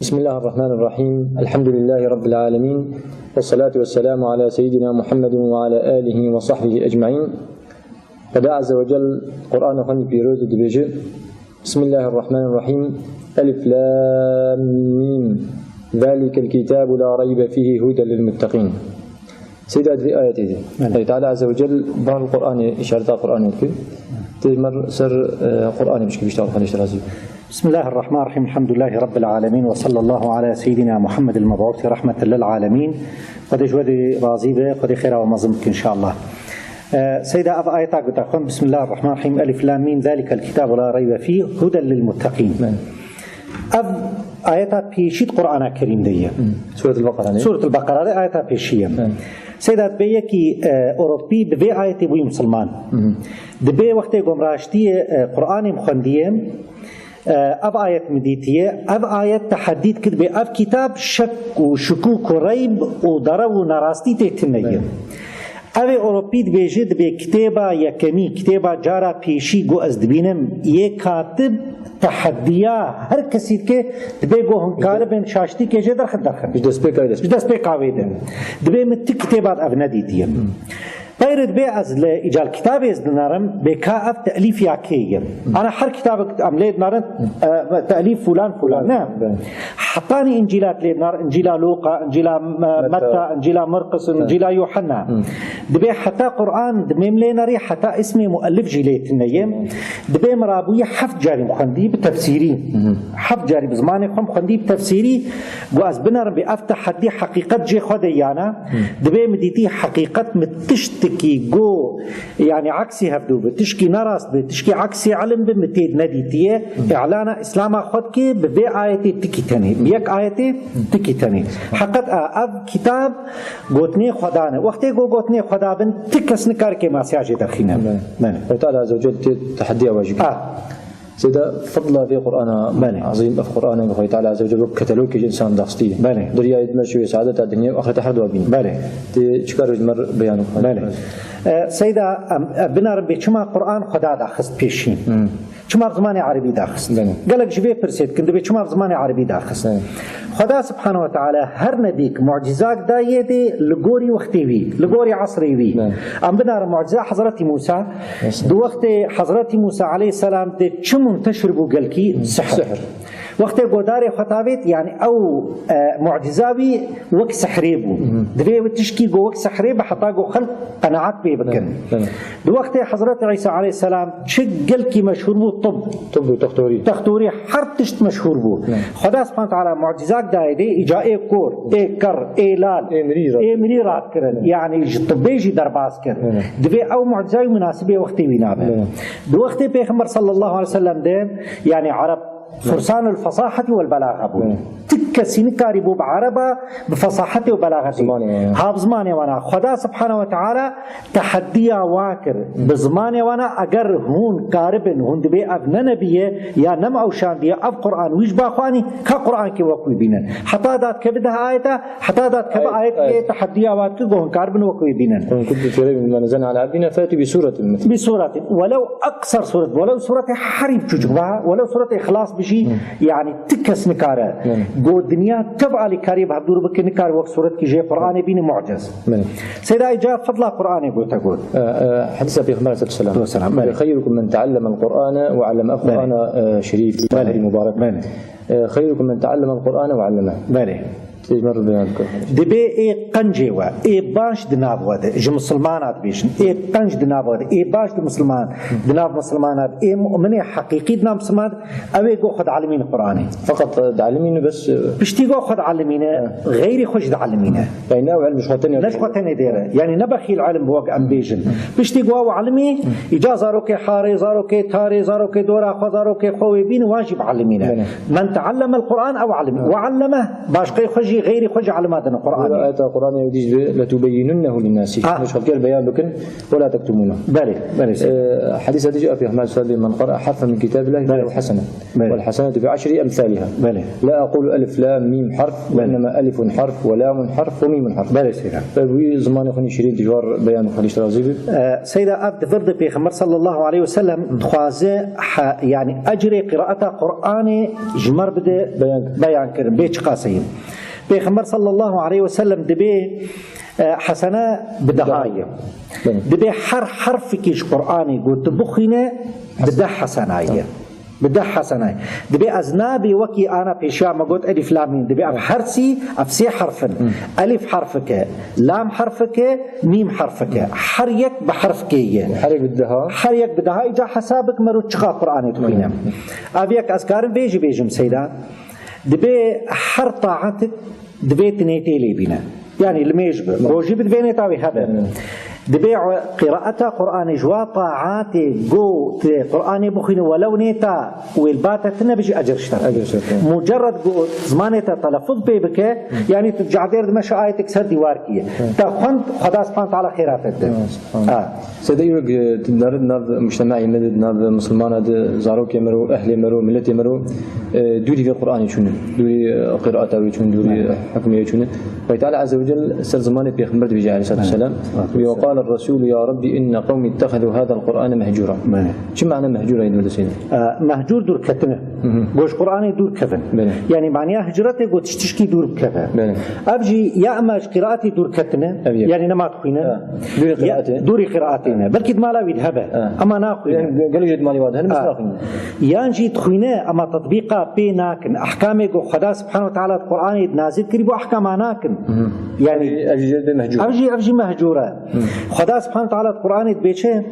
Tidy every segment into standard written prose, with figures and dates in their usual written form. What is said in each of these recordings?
بسم الله الرحمن الرحيم. الحمد لله رب العالمين، والصلاة والسلام على سيدنا محمد وعلى آله وصحبه أجمعين. فدا عز وجل قرآن خاني بيروز دبيجي. بسم الله الرحمن الرحيم. ألف لام ميم ذلك الكتاب لا ريب فيه هدى للمتقين. سيدات في آية دي الله تعالى عز وجل بعض القرآن إشارة القرآن يذكر تمر سر قرآن مش كيف خليش رازي. بسم الله الرحمن الرحيم. الحمد لله رب العالمين، وصلى الله على سيدنا محمد المبعوث رحمة للعالمين. قد جودي راضي قد خير ومظمك إن شاء الله. سيدة أف آياتك بتقول بسم الله الرحمن الرحيم. ألف لام ميم ذلك الكتاب لا ريب فيه هدى للمتقين. أف آياتك بيشيد قرآن الكريم دي سورة البقرة آياتك بيشيد. سيدات بيكي أوروبي ببي آياتي بوي مسلمان دبي وقت قمراشتي قرآن مخندية أف آيات مديتية أف آيات تحديد كتب أف كتاب شك وشكوك وريب وضرب ونراستي تهتمية. أف أوروبي دبيجد بكتابة يكمي كتابة جارة بيشي قو أزدبينم يكاتب تحديا هر کسی که دبی گوهن کار بین شاشتی که جدر خد درخن. جدست به قاعده. دبی مت کتابات افندی دیم. غير دبي از اجال كتاب از نارم بكاف تاليف ياكيه. انا هر كتاب عملت نار تاليف فلان نعم. حطاني انجيلات لنار انجيل لوقا انجيل متى انجيل مرقس انجيل يوحنا. دبي حتى قران دميم ليناري حتى اسمي مؤلف جيليت النيم. دبي مرابويه حفظ جاري مخندي بتفسيري. حفظ جاري بزماني خم خندي بتفسيري واز بنار بافتح حدي حقيقه جي خديانا. دبي مديتي حقيقه متشت تشكي جو يعني عكسي هبدو بتشكي نراست بتشكي عكسي علم بمتيد نديتيه اعلان اسلام خدك ببي آيتي تكي تاني بيك آيتي تكي تاني حقت اب كتاب قوتني خدانه وقتي قوتني خدا بن تكس نكار كي ما سياجي دخينا من وتعالى عز وجل تحدي واجب سيدا فضل في قرآن عظيم في قرآن الله تعالى عز وجل كتلوك إنسان داستي دريا يدمشوا سعادة الدنيا وآخرة حرد وابين تشكر مر بيانه سيدا بنا ربي شما قرآن خدا داخست بيشين شما زمان عربي داخست قالك جبه برسيد كنت بي شما زمان عربي داخست خدا سبحانه وتعالى هر نبيك معجزات دايه دي لغوري وقتي وي لغوري عصري وي ام بنا معجزه حضرت موسى دو وقت حضرت موسى عليه السلام دي منتشر بو قلكي سحر وقت قداري خطابت يعني او معجزاوي وك سحريبو دبي وتشكي جو وك سحريب حتى جو خلق قناعات بي بكن دو وقت حضرت عيسى عليه السلام قلكي مشهور بو طب وتختوري حرتشت مشهور بو خدا سبحانه وتعالى معجزات دايدي اجاء كور كر لال مريرات كرن يعني طبيجي درباس كر دبي او معجزاوي مناسبه وقتي وينابه دو وقت پیغمبر صلى الله عليه وسلم ده يعني عرب فرسان الفصاحة والبلاغة بو تكسين كاربو بعربة بفصاحته وبلاغته هاب زمانه وانا خدا سبحانه وتعالى تحديا واكر بزمانه وانا اگر هون كاربن هون دبي ابن نبيه يا نم او شانديه اب قرآن ويش باخواني كقرآن كي وقوي بينن حتى دات كبدها آيته حتى دات كب آيته تحديا واكر هون كاربن وقوي بينن كنت في من نزل على عبدنا فاتي بسورة ولو اقصر سورة ولو سورة حريب تجبها ولو سورة اخلاص بشي يعني تكس نكاره جو الدنيا تبع لكاري بهدور بك نكار وقت سورة كي جاء قرآن بين معجز سيدا إجا فضل قرآن يقول تقول حديث أبي خمار صلى الله عليه وسلم خيركم من تعلم القرآن وعلم القرآن شريف مبارك خيركم من تعلم القرآن وعلمه دبي اي قنجوا اي باش دناب وده ج مسلمانات بيشن اي قنج دناب وده اي باش مسلمان دناب مسلمانات اي مؤمن حقيقي دناب مسلمان اوي جو خد علمين القرآن فقط علمين بس بشتي جو خد علمين غير خوش علمين يعني علم شوتني ديره يعني نبخي العلم بوق ام بيجن بشتي جو علمي اجازه روكي حاري زاروكي تاري زاروكي دورا خزاروكي خوي بين واجب علمين من تعلم القرآن او علمه وعلمه باش قي خوش جي غير خج على مادنا القرآن آية القرآن يديج لتبيننه للناس مش خلق البيان بكن ولا تكتمونه بله حديث هذا جاء في أحمد صلى من قرأ حرفا من كتاب الله فله حسنة والحسنة ب10 أمثالها لا أقول ألف لام ميم حرف وإنما ألف حرف ولام حرف وميم حرف بله سيدا فبوي زمان يخوني شريط جوار بيان خليش رازيبي سيدة أبد فرد بيغمبر صلى الله عليه وسلم خوازه يعني أجري قراءة قرآن جمر بده بيان كرم بيش قاسين بيغمبر صلى الله عليه وسلم دبي حسنة بدهاية دبي حرف كيش قرآني قلت بخينة بده حسناي دبي أزنابي وكي أنا بيشا ما قلت ألف لامين دبي أفحرسي أفسي حرفا ألف حرفك لام حرفك ميم حرفك حريك بحرفكية حريك بدها إجا حسابك مرو تشغى قرآني تقينا أبيك أذكار بيجم سيدان دبي حر طاعتك دبي تنيتي لي بنا يعني الميجب روجي بدفيني تاوي هذا دبي قراءة قرآن جوا طاعاتي جو قرآن بخين ولو نيتا والباتة تنبجي أجر مجرد جو زمانيتا تلفظ بيبك يعني تجعدير دمشا آيتك سر ديواركية تاخوند خدا سبحانه وتعالى خيراتك سيدي يوك تدارد ناب مجتمعي مدد ناب مسلمان زاروك يمرو أهل يمرو ملت يمرو دوري في القرآن يشون دوري قراءة ويشون دوري حكمية يشون ويتعالى عز وجل سر زمانة بيخمرت بيجي عليه الصلاة والسلام وقال الرسول يا ربي إن قومي اتخذوا هذا القرآن مهجورا شو معنى مهجورا يا سيدي؟ مهجور دور كتنه قوش قرآني دور كفن يعني معناها هجرتي قد تشتكي دور كفن أبجي يا أما قراءتي دور كتنه يعني نما تخينه دوري قراءتنا بلكي دمالا ويدهبه أما ناخينه يعني قالوا جد مالي واد هل مسراخينه يانجي تخينه أما تطبيقه بيناكن أحكامه قو خدا سبحانه وتعالى القرآن نازل كريبو أحكاماناكن يعني أبجي مهجورة خدا سبحانه وتعالى القرآن بيشه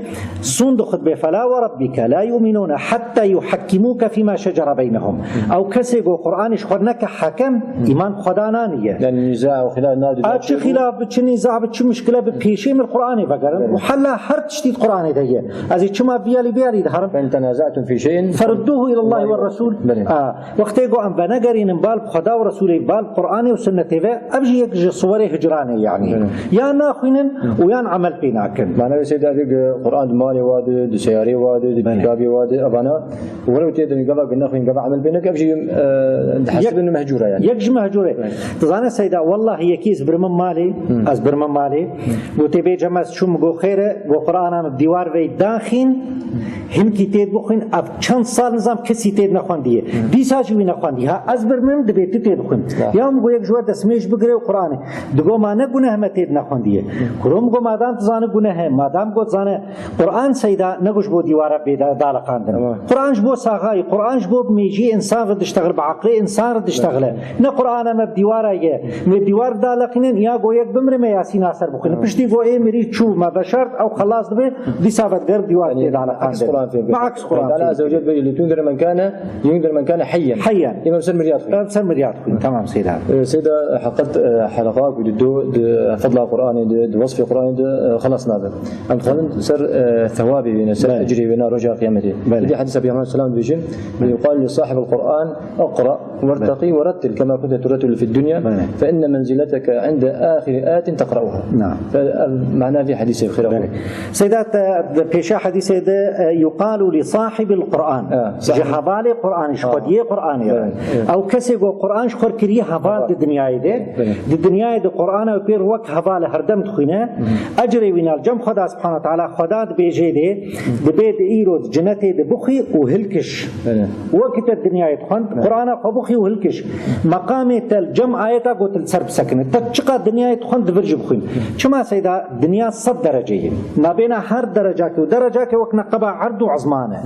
صندوق بفلا وربك لا يؤمنون حتى يحكموك فيما شجر بينهم أو كسيقوا قرآنش خورنك حكم إيمان خدا نانية يعني نزاع وخلاف نادي أتش خلاف بتش نزاع بتش مشكلة ببيشي من القرآن بقرن وحلا حرت شديد قرآن ده أزي كما بيالي دهرم فإن تنازعتم في شيء فردوه إلى الله والرسول وقت يقول أن بنقرين بال خدا ورسوله بال قرآن وسنة أبجي يكجي صوري هجراني يعني يا ناخين ويا عمل بيناكن معناه سيد هذا قرآن مالي واد دسياري واد دكتابي واد أبانا ولو تيجي نقبل قلنا خين قبل عمل بينك أبجي حسب إنه مهجورة يعني يكجي مهجورة تظن سيدة والله هي كيس برمم مالي وتبي جماس شو مجو خيره وقرآن الديوار في داخل هم كتير بخين أب كم صار نظام كسي تير نخونديه بيساجي نخونديه از برمم دبيت تير بخين يوم جو يك جوات اسميش بقرأ القرآن دقو ما نقونه ما تير نخونديه كروم جو مادام تزانه گناه مادام گو زانه قرآن سيدا نگوش بو دیواره بيدا دالقاندن قرآنش بو ساغاي قرآنش بو ميجي انسان رد اشتغل بعقل انسان رد اشتغله نه قرآن ما بديواره يه ما دیوار دالقینن یا گو یک بمر ما یاسین اثر بخونه پشتی گو ای مری چو ما بشرط او خلاص دبي بيسافت غير دیوار دالقاندن معكس قرآن الله عز وجل بيقول لتنذر من كان حيا يبقى بسر مريات تمام سيدا حققت حلقات ودو فضل القرآن دو وصف القرآن خلاص نادر أم خلنا سر ثوابي بين سر أجري بين رجاء قيامته. في حديث أبي محمد السلام بيجي يقال لصاحب القرآن اقرأ وارتقي ورتل كما كنت ترتل في الدنيا فإن منزلتك عند آخر آت تقرأها. نعم. معناه في حديث الخير. سيدات بيشا حديث يقال لصاحب القرآن. جهبال القرآن شقديه قرآن أو كسب القرآن شخر كريه هبال الدنيا ده. الدنيا ده القرآن وبير وقت هبال هردم تخينه أجري من الجم خدا سبحانه وتعالى خدا بيجي ده دبيد إيرود جنته دبخي وهلكش وقت الدنيا يدخن قرآن قبخي وهلكش مقام الجم آياته قلت السرب سكنه تشقى الدنيا يدخن دبرج بخين شما سيدا الدنيا 100 درجة ما بين هر درجات ودرجات وقت نقبع عرض وعظمانه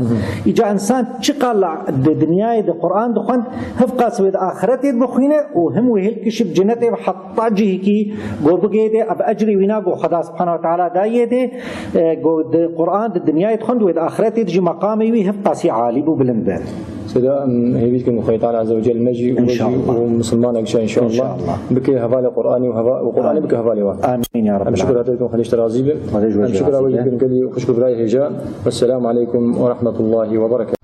إجا إنسان شقى الدنيا يد القرآن دخن هفقا سويد آخرته بخينه وهم وهلكش بجنته وحط جهكي قبقي ده أب أجري وينا قو خدا سبحانه وتعالى دايه ده قود القرآن الدنيا يدخل وإذا آخرته تجي مقامي ويهف قاسي عالي ببلنده سيدا هي بيتكم خيط على عز وجل مجي ومسلمان أكشاء إن شاء الله بكي هفالي قرآني وقرآني بكي هفالي واحد آمين يا رب العالمين شكرا لكم خليش ترازيبه شكرا وجهكم كلي وخشكم براي هجاء والسلام عليكم ورحمة الله وبركاته.